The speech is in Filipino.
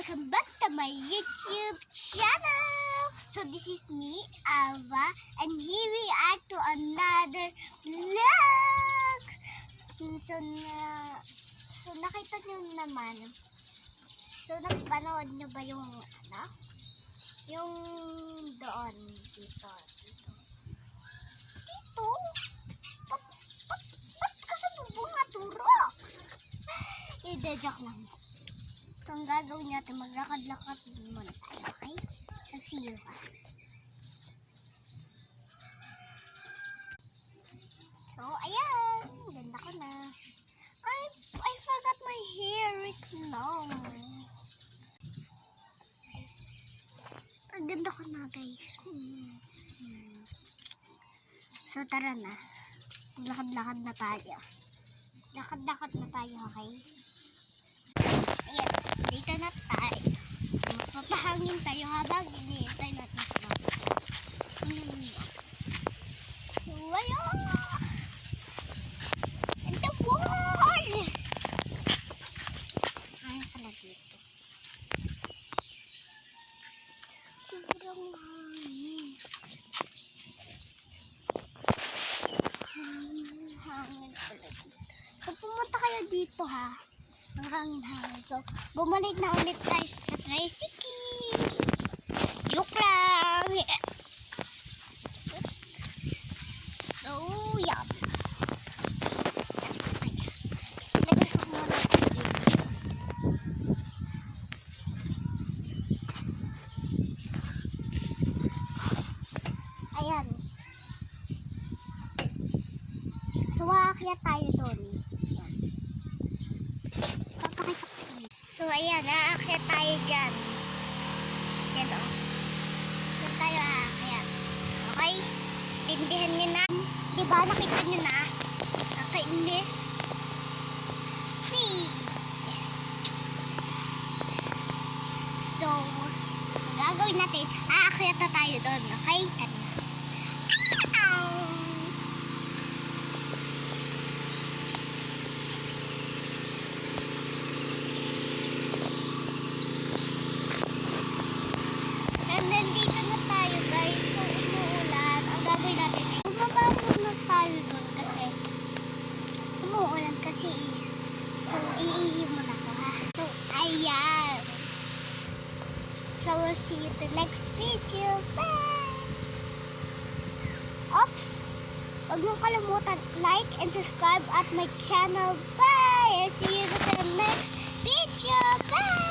Welcome back to my YouTube channel. So this is me, Alva, and here we are to another vlog. So nakita nyo naman. So napanood nyo ba yung yung doon dito. Ba't kasi bubunga turo? Joke lang. So, ang gagawin natin, maglakad-lakad muna tayo, okay? See you. So, ayan. Ganda ko na. I forgot my hair right now. Ang ganda ko na, guys. So, tara na. Maglakad-lakad na tayo. Lakad-lakad na tayo, okay? Ayan, dito na tayo. Magpapahangin tayo habang iniintay natin ito. Wala! And the wall! Ay, pala dito. Sobrang hangin. Hangin pala dito. So, pumunta kayo dito, ha? Ang hangin-hangin. So, bumalik na ulit tayo sa tricycle. Joke lang. So, yan. Lagay ko muna dito. Ayan. So, aakyat tayo doon. So, ayan, aakyat tayo dyan. Yan o. Yan tayo aakyat. Okay? Tindihan nyo na. Diba, nakita nyo na? Nakainis. Hey! So, gagawin natin, aakyat na tayo doon. Okay? Nandito na tayo, guys. So, umuulan. Ang gagawin natin, bumaba muna tayo doon kasi umuulan kasi. So, iihi muna ko, ha? So, ayan. So, we'll see you to next video. Bye! Oops! Huwag mong kalimutan, like and subscribe at my channel. Bye! I'll see you to the next video. Bye!